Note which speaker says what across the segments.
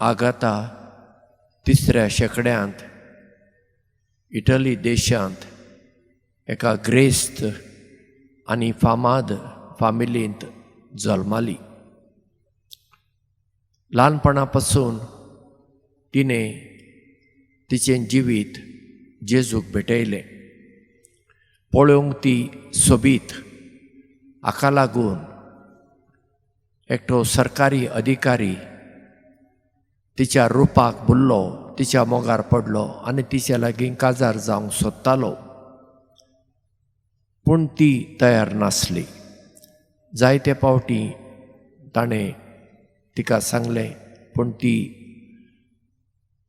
Speaker 1: आगाता तिसऱ्या शेंकड्यांत इटली देशांत एका ग्रेस्त आनी फामाद फामिलींत जल्माली. ल्हानपणा पासून तिणें तिचें जिवीत जेजूक भेटयलें. पळोवंक ती सोबीत, हाका लागून एकटो सरकारी अधिकारी तिच्या रुपाक भुल्लो, तिच्या मोगार पडलो आनी तिच्या लागीं काजार जावंक सोदतालो. पूण ती तयार नासली. जायते फावटी ताणें तिका सांगलें पूण ती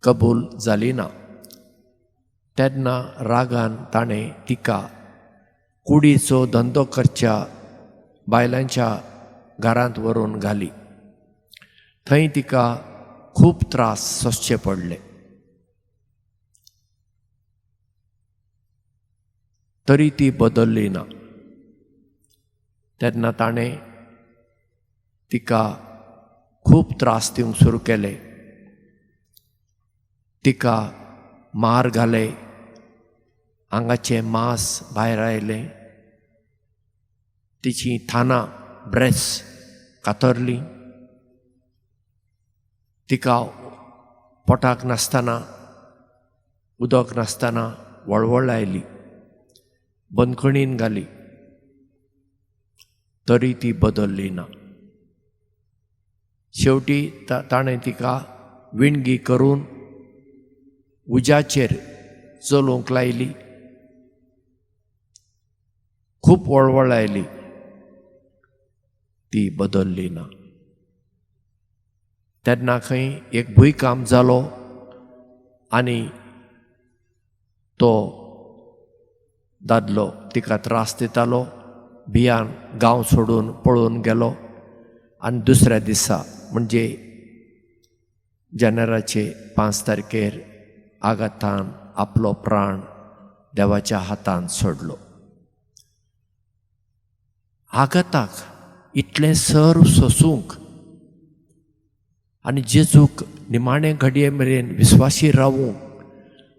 Speaker 1: कबूल जाली ना. तेन्ना रागान ताणें तिका कुडीचो धंदो करच्या बायलांच्या घरांत व्हरून घाली. थंय तिका खूब त्रास सोंसचे पडले. तरी ती बदलली ना. तेन्ना ताणें तिका खूब त्रास दिवंक सुरू केले. तिका मार घाले, आंगाचें मांस भायर आयलें, तिची थानां ब्रेस कातरली, तिका पोटाक नासतना, उदक नासतना वळवळ आयली, बंदखणीन घाली. तरी ती बदलली ना. शेवटी ताणें तिका विणगी करून उज्याचेर चलोवंक लायली. खूब वळवळ आयली, ती बदलली ना. तेन्ना खंय एक भुंयकांप जालो आनी तो दादलो तिका त्रास दितालो भियान गांव सोडून पळून गेलो. आनी दुसऱ्या दिसा म्हणजे जानेराचे 5 तारखेर आगातान आपलो प्राण देवाच्या हातांत सोडलो. आगाताक इतलें सर सोसूंक आनी जेजूक निमाणे घडये मेरेन विस्वासी रावूंक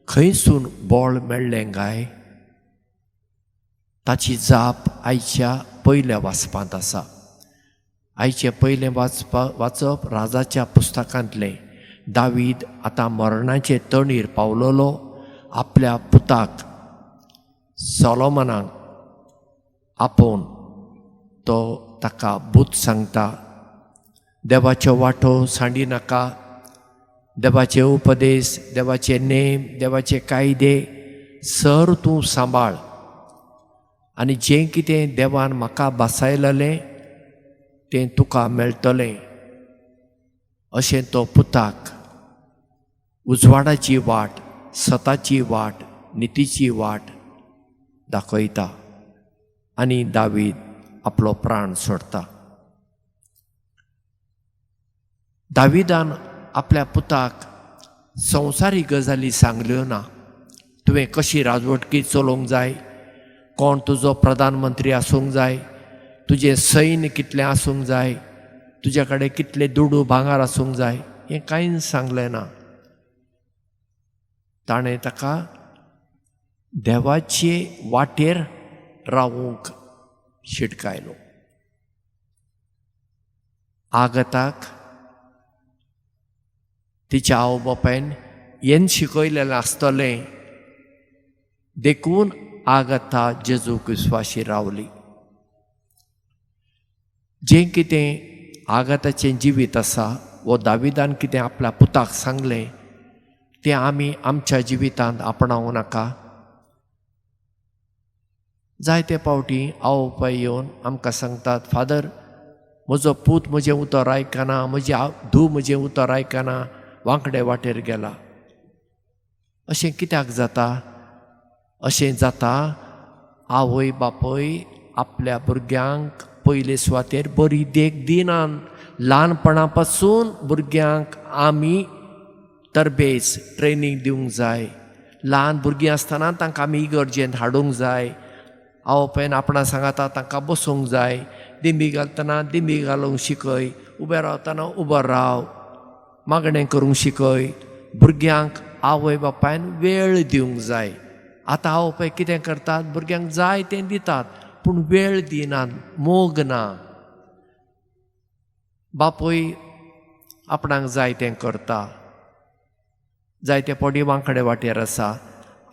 Speaker 1: खंयसून बळ मेळ्ळें काय, ताची जाप आयच्या पयल्या वाचपांत आसा. आयचें पयलें वाचप राजाच्या पुस्तकांतलें. दावीद आतां मरणाचे तणीर पावलोलो. आपल्या पुताक सोलोमनाक आपोवन तो ताका बूत सांगता. देवाच्यो वाटो सांडी नाका, देवाचे उपदेश, देवाचे नेम, देवाचे कायदे सर तूं सांबाळ. आनी जें कितें देवान म्हाका बासायलेलें तें तुका मेळटलें अशें तो पुताक उजवाडाची वाट, सताची वाट, नितीची वाट दाखयता. आनी दावीद आपलो प्राण सोडता. दाविदान आपल्या पुताक संवसारीक गजाली सांगल्यो ना. तुवें कशी राजवटकी चलोवंक जाय, कोण तुजो प्रधानमंत्री आसूंक जाय, तुजें सैन्य कितलें आसूंक जाय, तुजे कडेन कितले दुडू भांगार आसूंक जाय, हें कांय सांगलें ना. ताणें ताका देवाचे वाटेर रावूंक शिटकायलो. आगाताक तिच्या आवय बापायन हें शिकयलेलें आसतलें देखून आगाता जेजूक विस्वासी रावली. जें कितें आगाताचें जिवीत आसा वो दाविदान कितें आपल्या पुताक सांगलें तें आमी आमच्या जिवितांत आपणावंक नाका. जायते फावटी आवय बापाय येवन आमकां सांगतात, फादर म्हजो पूत म्हजें उतर आयकना, म्हजी धूव म्हजें उतर आयकना, वांकडे वाटेर गेला. अशें कित्याक जाता? अशें जाता आवय बापूय आपल्या भुरग्यांक पयले सुवातेर बरी देख दिनात. ल्हानपणा पासून भुरग्यांक आमी तरबेज ट्रेनींग दिवंक जाय. ल्हान भुरगीं आसतना तांकां आमी इगर्जेंत हाडूंक जाय. आवय बापायन आपणा सांगता तांकां बसोवंक जाय. दिंडी घालतना दिंडी घालूंक शिकय, उबें रावतना उबो राव. मागणें करूंक शिकय. भुरग्यांक आवय बापायन वेळ दिवंक जाय. आतां आवय बापाय कितें करतात, भुरग्यांक जाय तें दितात पूण वेळ दिनात, मोग ना. बापूय आपणाक जाय तें करता, जायते पडी वांकडे वाटेर आसा.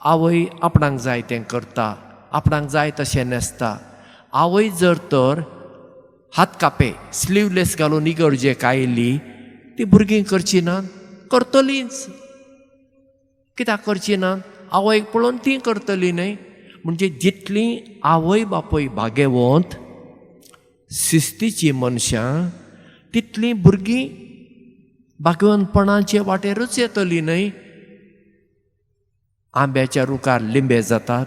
Speaker 1: आवय आपणाक जाय तें करता, आपणाक जाय तशें न्हेसता. आवय जर तर हात कापे स्लीवलेस घालून इगर्जेक आयली, ती भुरगीं करची नात, करतलींच. कित्याक करची नात? आवयक पळोवन ती करतली न्हय. म्हणजे जितली आवय बापूय भागेवंत, शिस्तीची मनशां, तितलीं भुरगीं भागवंतपणाचे वाटेरूच येतलीं न्हय. आंब्याच्या रुखार लिंबे जातात,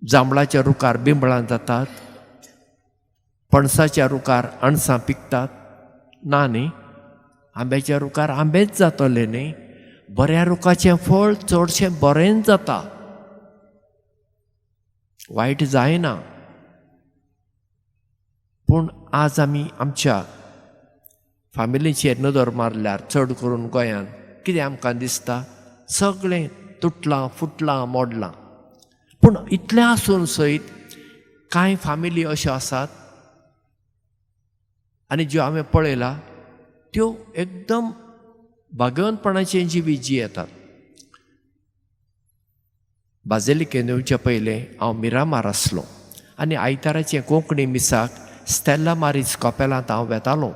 Speaker 1: जांबळाच्या रुखार बिंबळां जातात, पणसाच्या रुखार अणसां पिकतात ना न्ही. आंब्याच्या रुखार आंबेच जातले न्ही. बऱ्या रुखाचें फळ चडशें बरेंच जाता, वायट जायना. पूण आज आमी आमच्या फॅमिलीचेर नदर मारल्यार चड करून गोंयांत कितें आमकां दिसता, सगळें तुटलां फुटलां मोडलां. पूण इतलें आसून सयत कांय फॅमिली अश्यो आसात आनी ज्यो हांवें पळयला त्यो एकदम भागवंतपणाचें जिवीत जियेतात. बाजेलिकेन येवचे पयलें हांव मिरामार आसलो आनी आयताराचे कोंकणी मिसाक स्टेला मारीज कॉपेलांत हांव वेतालों.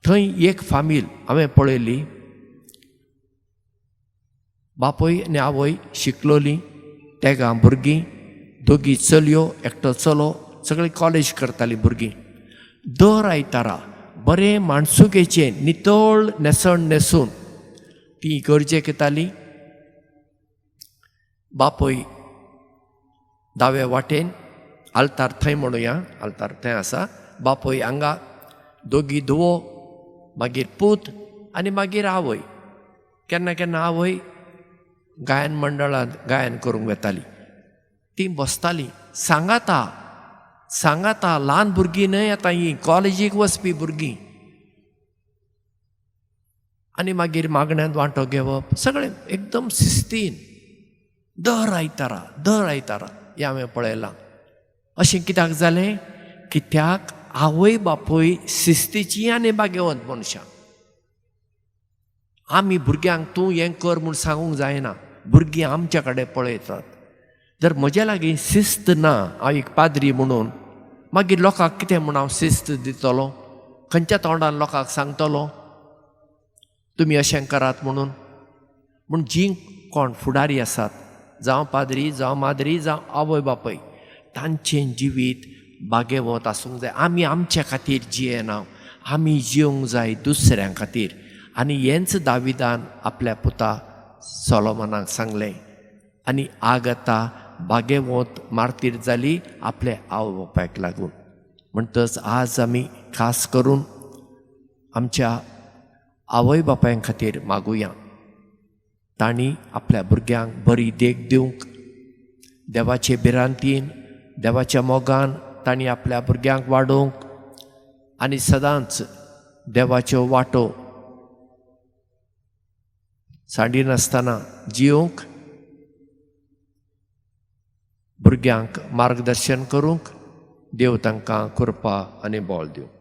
Speaker 1: थंय एक फामील हांवें पळयली. बापूय आनी आवय शिकलोलीं, तेगा भुरगीं, दोगी चलयो, एकटो चलो, सगळीं कॉलेज करतालीं भुरगीं. दर आयतारा बरें माणसुकेचें नितळ न्हेसण न्हेसून ती इगर्जेक येतालीं. बापूय दावे वाटेन, आल्तार थंय म्हणुया, आल्तार थंय आसा. बापूय हांगा, दोगी धुवो, मागीर पूत आनी मागीर आवय. केन्ना केन्ना आवय गायन मंडळांत गायन करूंक वेताली. ती बसताली, सांगाता ल्हान भुरगीं न्हय आतां हीं कॉलेजीक वचपी भुरगीं. आनी मागीर मागण्यांत वांटो घेवप, सगळें एकदम शिस्तीन. दर आयतारा हें हांवें पळयलां. अशें कित्याक जालें? कित्याक आवय बापूय शिस्तीची आनी भाग्यवंत मनशां. आमी भुरग्यांक तूं हें कर म्हूण सांगूंक जायना, भुरगीं आमच्या कडेन पळयतात. जर म्हज्या लागीं शिस्त ना, हांव एक पाद्री म्हणून, मागीर लोकांक कितें म्हूण हांव शिस्त दितलो? खंयच्या तोंडान लोकांक सांगतलो तुमी अशें करात म्हणून? म्हूण जीं कोण फुडारी आसात, जावं पाद्री, जावं माद्री, जावं आवय बापूय, तांचें जिवीत भाग्यवंत आसूंक जाय. आमी आमच्या खातीर जियेना, आमी जिवंक जाय दुसऱ्यां खातीर. आनी हेंच दाविदान आपल्या पुता सोलोमोनाक सांगलें. आनी आगाता भाग्यवंत मार्तीर जाली आपल्या आवय बापायक लागून. म्हणटच आज आमी खास करून आमच्या आवय बापायां खातीर मागुया, तांणी आपल्या भुरग्यांक बरी देख दिवंक, देवाचे भिरांतीन, देवाच्या मोगान तांणी आपल्या भुरग्यांक वाडोवंक आनी सदांच देवाच्यो वाटो सांडिनासतना जिवंक, भुरग्यांक मार्गदर्शन करूंक देव तांकां कृपा आनी बोल दिवं.